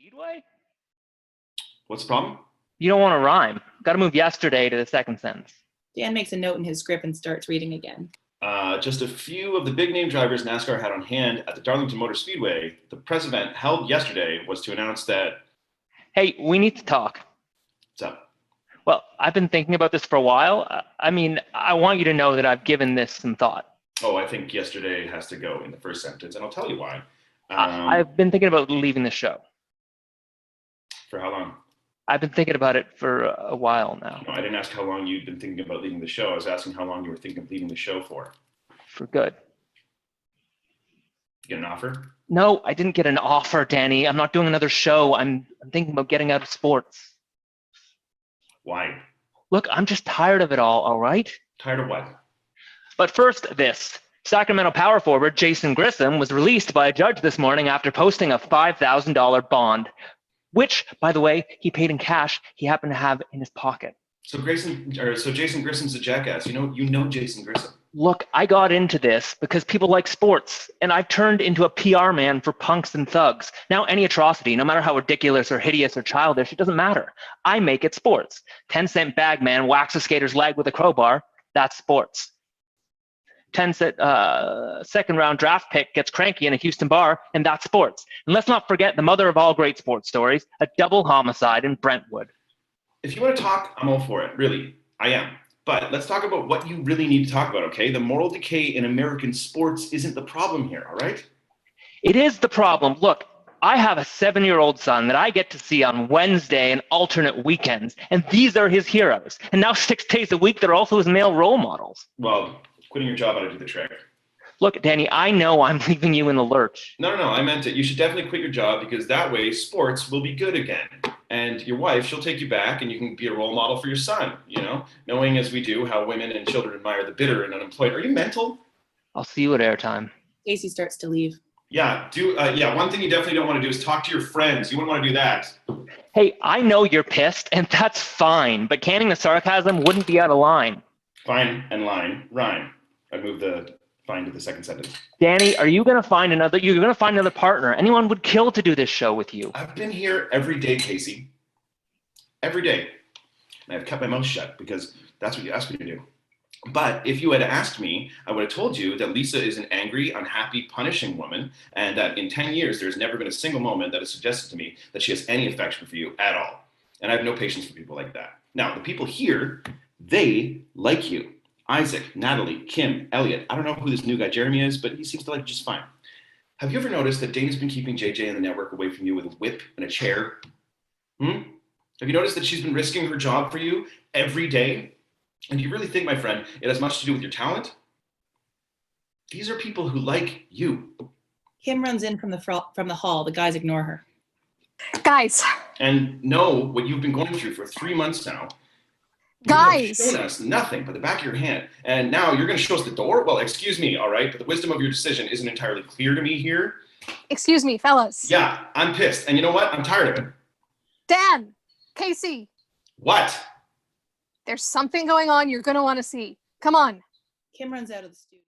Speedway? What's the problem? You don't want to rhyme. Got to move yesterday to the second sentence. Dan makes a note in his script and starts reading again. Just a few of the big name drivers NASCAR had on hand at the Darlington Motor Speedway. The press event held yesterday was to announce that. Hey, we need to talk. What's up? Well, I've been thinking about this for a while. I want you to know that I've given this some thought. Oh, I think yesterday has to go in the first sentence, and I'll tell you why. I've been thinking about leaving the show. For how long? I've been thinking about it for a while now. No, I didn't ask how long you'd been thinking about leaving the show. I was asking how long you were thinking of leaving the show for. For good. You get an offer? No, I didn't get an offer, Danny. I'm not doing another show. I'm thinking about getting out of sports. Why? Look, I'm just tired of it all right? Tired of what? But first, this. Sacramento power forward Jason Grissom was released by a judge this morning after posting a $5,000 bond, which, by the way, he paid in cash he happened to have in his pocket. So Jason Grissom's a jackass. You know Jason Grissom. Look, I got into this because people like sports, and I've turned into a PR man for punks and thugs. Now any atrocity, no matter how ridiculous or hideous or childish, it doesn't matter. I make it sports. 10-cent bag man whacks a skater's leg with a crowbar. That's sports. 10-cent second round draft pick gets cranky in a Houston bar, and that's sports. And let's not forget the mother of all great sports stories, a double homicide in Brentwood. If you want to talk, I'm all for it. Really, I am. But let's talk about what you really need to talk about, okay? The moral decay in American sports isn't the problem here, all right? It is the problem. Look, I have a 7-year-old son that I get to see on Wednesday and alternate weekends, and these are his heroes. And now 6 days a week, they're also his male role models. Well, quitting your job ought to do the trick. Look, Danny, I know I'm leaving you in the lurch. No, I meant it. You should definitely quit your job because that way sports will be good again. And your wife, she'll take you back and you can be a role model for your son, knowing as we do how women and children admire the bitter and unemployed. Are you mental? I'll see you at airtime. Casey starts to leave. Yeah, one thing you definitely don't want to do is talk to your friends. You wouldn't want to do that. Hey, I know you're pissed, and that's fine, but canning the sarcasm wouldn't be out of line. Fine and line, rhyme. I'd move the fine to the second sentence. Danny, you're going to find another partner. Anyone would kill to do this show with you. I've been here every day, Casey. Every day. And I've kept my mouth shut because that's what you asked me to do. But if you had asked me, I would have told you that Lisa is an angry, unhappy, punishing woman, and that in 10 years, there's never been a single moment that has suggested to me that she has any affection for you at all. And I have no patience for people like that. Now, the people here, they like you. Isaac, Natalie, Kim, Elliot. I don't know who this new guy Jeremy is, but he seems to like you just fine. Have you ever noticed that Dana's been keeping JJ and the network away from you with a whip and a chair? Have you noticed that she's been risking her job for you every day? And do you really think, my friend, it has much to do with your talent? These are people who like you. Kim runs in from the hall. The guys ignore her. Guys. And know what you've been going through for 3 months now. Guys. You've shown us nothing but the back of your hand. And now you're going to show us the door? Well, excuse me, all right? But the wisdom of your decision isn't entirely clear to me here. Excuse me, fellas. Yeah, I'm pissed. And you know what? I'm tired of it. Dan, Casey. What? There's something going on you're going to want to see. Come on. Kim runs out of the studio.